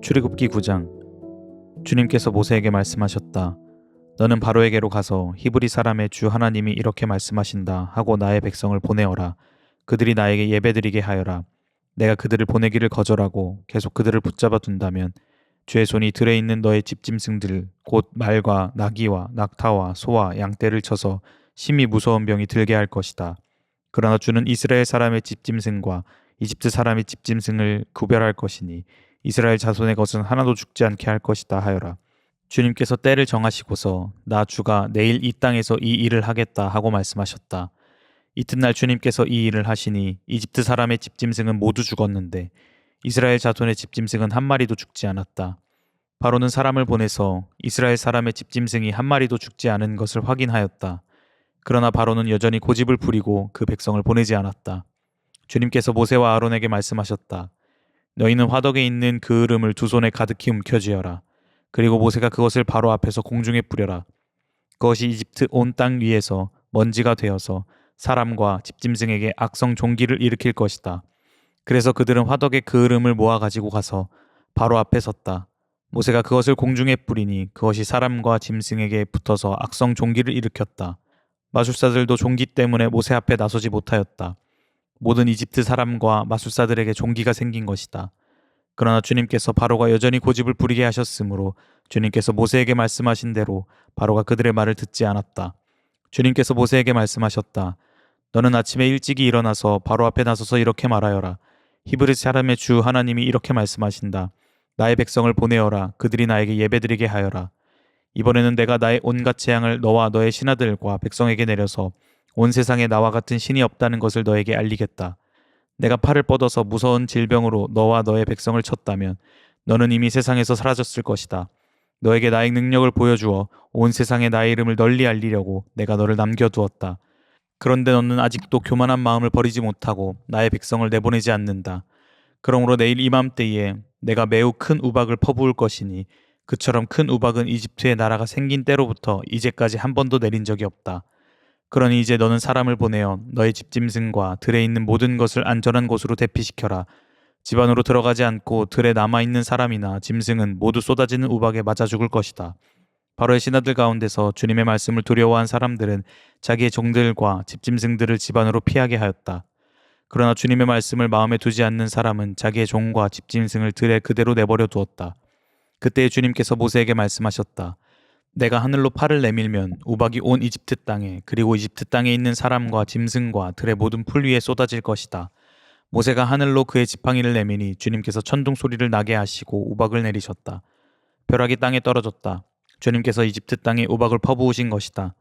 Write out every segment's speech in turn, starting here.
출애굽기 9장. 주님께서 모세에게 말씀하셨다. 너는 바로에게로 가서 히브리 사람의 주 하나님이 이렇게 말씀하신다 하고 나의 백성을 보내어라. 그들이 나에게 예배드리게 하여라. 내가 그들을 보내기를 거절하고 계속 그들을 붙잡아 둔다면 주의 손이 들에 있는 너의 집짐승들 곧 말과 나귀와 낙타와 소와 양떼를 쳐서 심히 무서운 병이 들게 할 것이다. 그러나 주는 이스라엘 사람의 집짐승과 이집트 사람의 집짐승을 구별할 것이니 이스라엘 자손의 것은 하나도 죽지 않게 할 것이다 하여라. 주님께서 때를 정하시고서 나 주가 내일 이 땅에서 이 일을 하겠다 하고 말씀하셨다. 이튿날 주님께서 이 일을 하시니 이집트 사람의 집짐승은 모두 죽었는데 이스라엘 자손의 집짐승은 한 마리도 죽지 않았다. 바로는 사람을 보내서 이스라엘 사람의 집짐승이 한 마리도 죽지 않은 것을 확인하였다. 그러나 바로는 여전히 고집을 부리고 그 백성을 보내지 않았다. 주님께서 모세와 아론에게 말씀하셨다. 너희는 화덕에 있는 그 으름을 두 손에 가득히 움켜쥐어라. 그리고 모세가 그것을 바로 앞에서 공중에 뿌려라. 그것이 이집트 온 땅 위에서 먼지가 되어서 사람과 집짐승에게 악성 종기를 일으킬 것이다. 그래서 그들은 화덕에 그 으름을 모아 가지고 가서 바로 앞에 섰다. 모세가 그것을 공중에 뿌리니 그것이 사람과 짐승에게 붙어서 악성 종기를 일으켰다. 마술사들도 종기 때문에 모세 앞에 나서지 못하였다. 모든 이집트 사람과 마술사들에게 종기가 생긴 것이다. 그러나 주님께서 바로가 여전히 고집을 부리게 하셨으므로 주님께서 모세에게 말씀하신 대로 바로가 그들의 말을 듣지 않았다. 주님께서 모세에게 말씀하셨다. 너는 아침에 일찍이 일어나서 바로 앞에 나서서 이렇게 말하여라. 히브리 사람의 주 하나님이 이렇게 말씀하신다. 나의 백성을 보내어라. 그들이 나에게 예배드리게 하여라. 이번에는 내가 나의 온갖 재앙을 너와 너의 신하들과 백성에게 내려서 온 세상에 나와 같은 신이 없다는 것을 너에게 알리겠다. 내가 팔을 뻗어서 무서운 질병으로 너와 너의 백성을 쳤다면 너는 이미 세상에서 사라졌을 것이다. 너에게 나의 능력을 보여주어 온 세상에 나의 이름을 널리 알리려고 내가 너를 남겨두었다. 그런데 너는 아직도 교만한 마음을 버리지 못하고 나의 백성을 내보내지 않는다. 그러므로 내일 이맘때에 내가 매우 큰 우박을 퍼부을 것이니 그처럼 큰 우박은 이집트의 나라가 생긴 때로부터 이제까지 한 번도 내린 적이 없다. 그러니 이제 너는 사람을 보내어 너의 집짐승과 들에 있는 모든 것을 안전한 곳으로 대피시켜라. 집 안으로 들어가지 않고 들에 남아있는 사람이나 짐승은 모두 쏟아지는 우박에 맞아 죽을 것이다. 바로의 신하들 가운데서 주님의 말씀을 두려워한 사람들은 자기의 종들과 집짐승들을 집 안으로 피하게 하였다. 그러나 주님의 말씀을 마음에 두지 않는 사람은 자기의 종과 집짐승을 들에 그대로 내버려 두었다. 그때 주님께서 모세에게 말씀하셨다. 내가 하늘로 팔을 내밀면 우박이 온 이집트 땅에 그리고 이집트 땅에 있는 사람과 짐승과 들의 모든 풀 위에 쏟아질 것이다. 모세가 하늘로 그의 지팡이를 내미니 주님께서 천둥 소리를 나게 하시고 우박을 내리셨다. 벼락이 땅에 떨어졌다. 주님께서 이집트 땅에 우박을 퍼부으신 것이다.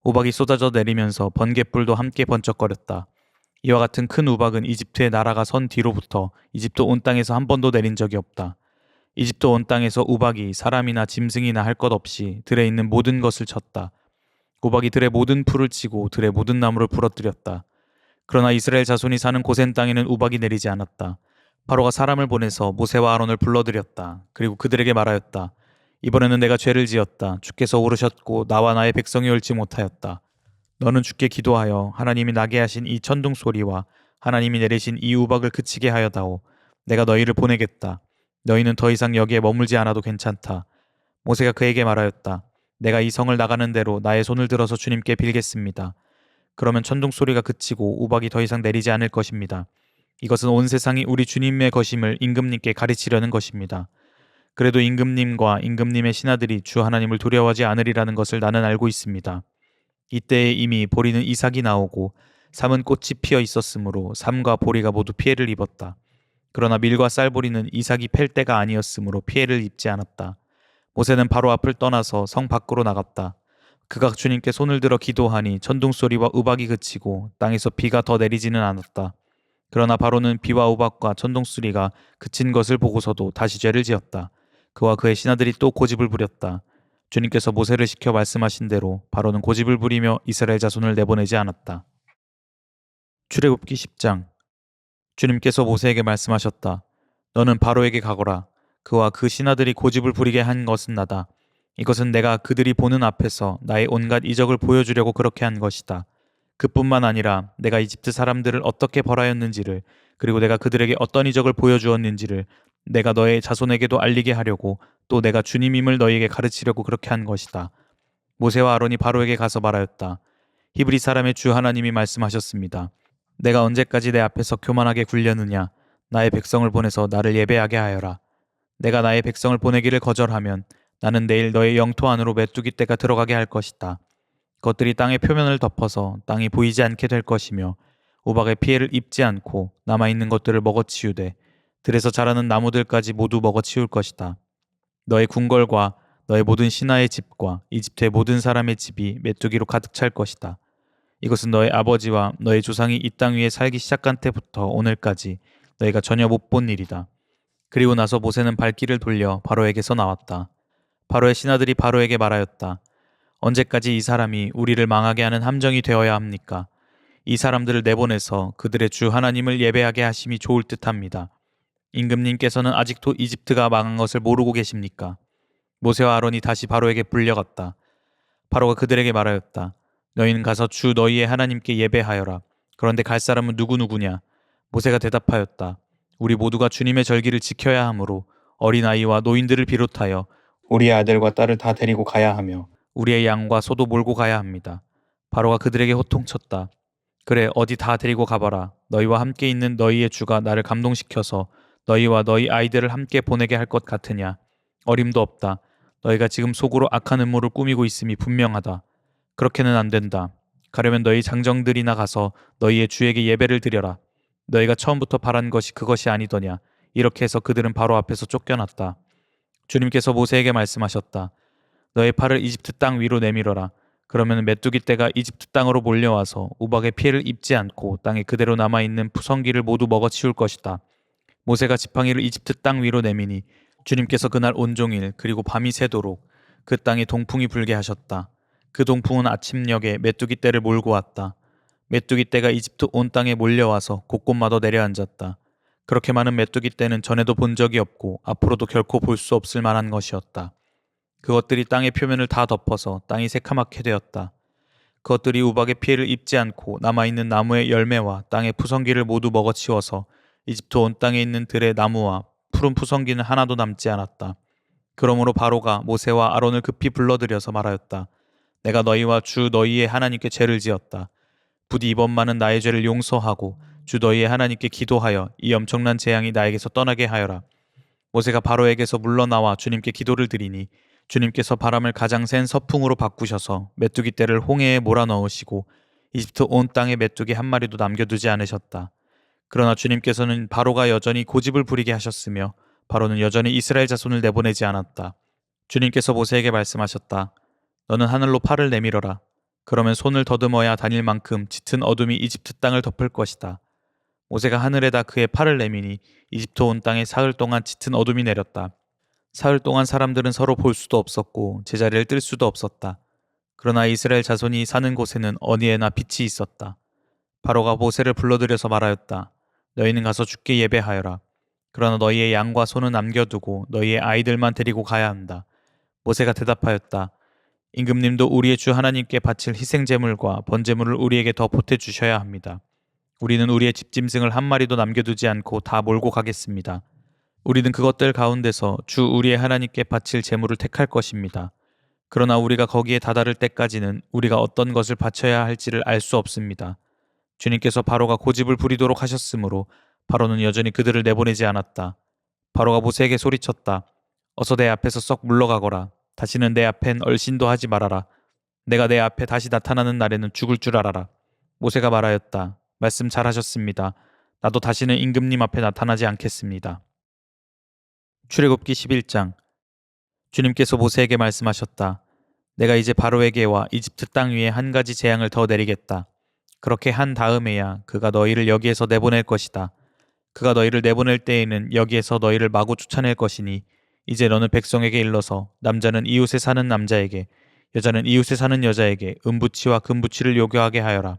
우박이 쏟아져 내리면서 번갯불도 함께 번쩍거렸다. 이와 같은 큰 우박은 이집트의 나라가 선 뒤로부터 이집트 온 땅에서 한 번도 내린 적이 없다. 이집트 온 땅에서 우박이 사람이나 짐승이나 할 것 없이 들에 있는 모든 것을 쳤다. 우박이 들의 모든 풀을 치고 들의 모든 나무를 부러뜨렸다. 그러나 이스라엘 자손이 사는 고센 땅에는 우박이 내리지 않았다. 바로가 사람을 보내서 모세와 아론을 불러들였다. 그리고 그들에게 말하였다. 이번에는 내가 죄를 지었다. 주께서 오르셨고 나와 나의 백성이 옳지 못하였다. 너는 주께 기도하여 하나님이 나게 하신 이 천둥 소리와 하나님이 내리신 이 우박을 그치게 하여다오. 내가 너희를 보내겠다. 너희는 더 이상 여기에 머물지 않아도 괜찮다. 모세가 그에게 말하였다. 내가 이 성을 나가는 대로 나의 손을 들어서 주님께 빌겠습니다. 그러면 천둥 소리가 그치고 우박이 더 이상 내리지 않을 것입니다. 이것은 온 세상이 우리 주님의 것임을 임금님께 가르치려는 것입니다. 그래도 임금님과 임금님의 신하들이 주 하나님을 두려워하지 않으리라는 것을 나는 알고 있습니다. 이때에 이미 보리는 이삭이 나오고 삼은 꽃이 피어 있었으므로 삼과 보리가 모두 피해를 입었다. 그러나 밀과 쌀보리는 이삭이 팰 때가 아니었으므로 피해를 입지 않았다. 모세는 바로 앞을 떠나서 성 밖으로 나갔다. 그가 주님께 손을 들어 기도하니 천둥소리와 우박이 그치고 땅에서 비가 더 내리지는 않았다. 그러나 바로는 비와 우박과 천둥소리가 그친 것을 보고서도 다시 죄를 지었다. 그와 그의 신하들이 또 고집을 부렸다. 주님께서 모세를 시켜 말씀하신 대로 바로는 고집을 부리며 이스라엘 자손을 내보내지 않았다. 출애굽기 10장. 주님께서 모세에게 말씀하셨다. 너는 바로에게 가거라. 그와 그 신하들이 고집을 부리게 한 것은 나다. 이것은 내가 그들이 보는 앞에서 나의 온갖 이적을 보여주려고 그렇게 한 것이다. 그뿐만 아니라 내가 이집트 사람들을 어떻게 벌하였는지를 그리고 내가 그들에게 어떤 이적을 보여주었는지를 내가 너의 자손에게도 알리게 하려고 또 내가 주님임을 너희에게 가르치려고 그렇게 한 것이다. 모세와 아론이 바로에게 가서 말하였다. 히브리 사람의 주 하나님이 말씀하셨습니다. 내가 언제까지 내 앞에서 교만하게 굴려느냐? 나의 백성을 보내서 나를 예배하게 하여라. 내가 나의 백성을 보내기를 거절하면 나는 내일 너의 영토 안으로 메뚜기 떼가 들어가게 할 것이다. 그것들이 땅의 표면을 덮어서 땅이 보이지 않게 될 것이며 우박의 피해를 입지 않고 남아있는 것들을 먹어치우되 들에서 자라는 나무들까지 모두 먹어치울 것이다. 너의 궁궐과 너의 모든 신하의 집과 이집트의 모든 사람의 집이 메뚜기로 가득 찰 것이다. 이것은 너의 아버지와 너의 조상이 이 땅 위에 살기 시작한 때부터 오늘까지 너희가 전혀 못 본 일이다. 그리고 나서 모세는 발길을 돌려 바로에게서 나왔다. 바로의 신하들이 바로에게 말하였다. 언제까지 이 사람이 우리를 망하게 하는 함정이 되어야 합니까? 이 사람들을 내보내서 그들의 주 하나님을 예배하게 하심이 좋을 듯합니다. 임금님께서는 아직도 이집트가 망한 것을 모르고 계십니까? 모세와 아론이 다시 바로에게 불려갔다. 바로가 그들에게 말하였다. 너희는 가서 주 너희의 하나님께 예배하여라. 그런데 갈 사람은 누구누구냐? 모세가 대답하였다. 우리 모두가 주님의 절기를 지켜야 하므로 어린아이와 노인들을 비롯하여 우리의 아들과 딸을 다 데리고 가야 하며 우리의 양과 소도 몰고 가야 합니다. 바로가 그들에게 호통쳤다. 그래, 어디 다 데리고 가봐라. 너희와 함께 있는 너희의 주가 나를 감동시켜서 너희와 너희 아이들을 함께 보내게 할 것 같으냐? 어림도 없다. 너희가 지금 속으로 악한 음모를 꾸미고 있음이 분명하다. 그렇게는 안 된다. 가려면 너희 장정들이나 가서 너희의 주에게 예배를 드려라. 너희가 처음부터 바란 것이 그것이 아니더냐. 이렇게 해서 그들은 바로 앞에서 쫓겨났다. 주님께서 모세에게 말씀하셨다. 너의 팔을 이집트 땅 위로 내밀어라. 그러면 메뚜기 떼가 이집트 땅으로 몰려와서 우박의 피해를 입지 않고 땅에 그대로 남아있는 푸성기를 모두 먹어치울 것이다. 모세가 지팡이를 이집트 땅 위로 내미니 주님께서 그날 온종일 그리고 밤이 새도록 그 땅에 동풍이 불게 하셨다. 그 동풍은 아침녘에 메뚜기 떼를 몰고 왔다. 메뚜기 떼가 이집트 온 땅에 몰려와서 곳곳마다 내려앉았다. 그렇게 많은 메뚜기 떼는 전에도 본 적이 없고 앞으로도 결코 볼 수 없을 만한 것이었다. 그것들이 땅의 표면을 다 덮어서 땅이 새카맣게 되었다. 그것들이 우박의 피해를 입지 않고 남아있는 나무의 열매와 땅의 푸성기를 모두 먹어치워서 이집트 온 땅에 있는 들의 나무와 푸른 푸성기는 하나도 남지 않았다. 그러므로 바로가 모세와 아론을 급히 불러들여서 말하였다. 내가 너희와 주 너희의 하나님께 죄를 지었다. 부디 이번만은 나의 죄를 용서하고 주 너희의 하나님께 기도하여 이 엄청난 재앙이 나에게서 떠나게 하여라. 모세가 바로에게서 물러나와 주님께 기도를 드리니 주님께서 바람을 가장 센 서풍으로 바꾸셔서 메뚜기 떼를 홍해에 몰아넣으시고 이집트 온 땅에 메뚜기 한 마리도 남겨두지 않으셨다. 그러나 주님께서는 바로가 여전히 고집을 부리게 하셨으며 바로는 여전히 이스라엘 자손을 내보내지 않았다. 주님께서 모세에게 말씀하셨다. 너는 하늘로 팔을 내밀어라. 그러면 손을 더듬어야 다닐 만큼 짙은 어둠이 이집트 땅을 덮을 것이다. 모세가 하늘에다 그의 팔을 내미니 이집트 온 땅에 사흘 동안 짙은 어둠이 내렸다. 사흘 동안 사람들은 서로 볼 수도 없었고 제자리를 뜰 수도 없었다. 그러나 이스라엘 자손이 사는 곳에는 어디에나 빛이 있었다. 바로가 모세를 불러들여서 말하였다. 너희는 가서 주께 예배하여라. 그러나 너희의 양과 소는 남겨두고 너희의 아이들만 데리고 가야 한다. 모세가 대답하였다. 임금님도 우리의 주 하나님께 바칠 희생제물과 번제물을 우리에게 더 보태주셔야 합니다. 우리는 우리의 집짐승을 한 마리도 남겨두지 않고 다 몰고 가겠습니다. 우리는 그것들 가운데서 주 우리의 하나님께 바칠 제물을 택할 것입니다. 그러나 우리가 거기에 다다를 때까지는 우리가 어떤 것을 바쳐야 할지를 알 수 없습니다. 주님께서 바로가 고집을 부리도록 하셨으므로 바로는 여전히 그들을 내보내지 않았다. 바로가 모세에게 소리쳤다. 어서 내 앞에서 썩 물러가거라. 다시는 내 앞엔 얼씬도 하지 말아라. 내가 내 앞에 다시 나타나는 날에는 죽을 줄 알아라. 모세가 말하였다. 말씀 잘하셨습니다. 나도 다시는 임금님 앞에 나타나지 않겠습니다. 출애굽기 11장. 주님께서 모세에게 말씀하셨다. 내가 이제 바로에게와 이집트 땅 위에 한 가지 재앙을 더 내리겠다. 그렇게 한 다음에야 그가 너희를 여기에서 내보낼 것이다. 그가 너희를 내보낼 때에는 여기에서 너희를 마구 쫓아낼 것이니 이제 너는 백성에게 일러서 남자는 이웃에 사는 남자에게 여자는 이웃에 사는 여자에게 은부치와 금부치를 요구하게 하여라.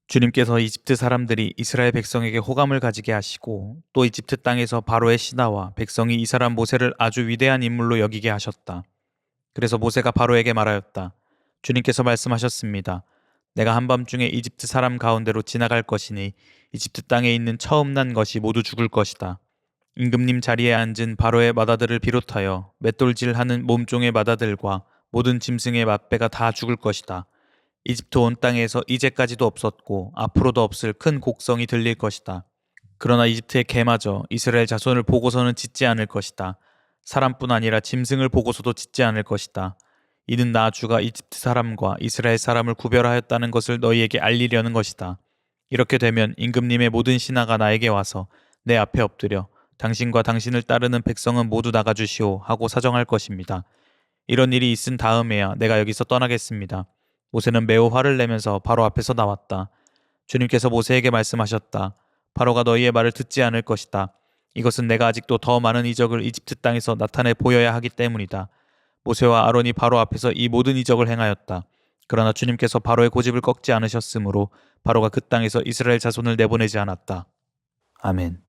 주님께서 이집트 사람들이 이스라엘 백성에게 호감을 가지게 하시고 또 이집트 땅에서 바로의 신하와 백성이 이 사람 모세를 아주 위대한 인물로 여기게 하셨다. 그래서 모세가 바로에게 말하였다. 주님께서 말씀하셨습니다. 내가 한밤중에 이집트 사람 가운데로 지나갈 것이니 이집트 땅에 있는 처음 난 것이 모두 죽을 것이다. 임금님 자리에 앉은 바로의 마다들을 비롯하여 맷돌질하는 몸종의 마다들과 모든 짐승의 맛배가 다 죽을 것이다. 이집트 온 땅에서 이제까지도 없었고 앞으로도 없을 큰 곡성이 들릴 것이다. 그러나 이집트의 개마저 이스라엘 자손을 보고서는 짖지 않을 것이다. 사람뿐 아니라 짐승을 보고서도 짖지 않을 것이다. 이는 나 주가 이집트 사람과 이스라엘 사람을 구별하였다는 것을 너희에게 알리려는 것이다. 이렇게 되면 임금님의 모든 신하가 나에게 와서 내 앞에 엎드려 당신과 당신을 따르는 백성은 모두 나가주시오 하고 사정할 것입니다. 이런 일이 있은 다음에야 내가 여기서 떠나겠습니다. 모세는 매우 화를 내면서 바로 앞에서 나왔다. 주님께서 모세에게 말씀하셨다. 바로가 너희의 말을 듣지 않을 것이다. 이것은 내가 아직도 더 많은 이적을 이집트 땅에서 나타내 보여야 하기 때문이다. 모세와 아론이 바로 앞에서 이 모든 이적을 행하였다. 그러나 주님께서 바로의 고집을 꺾지 않으셨으므로 바로가 그 땅에서 이스라엘 자손을 내보내지 않았다. 아멘.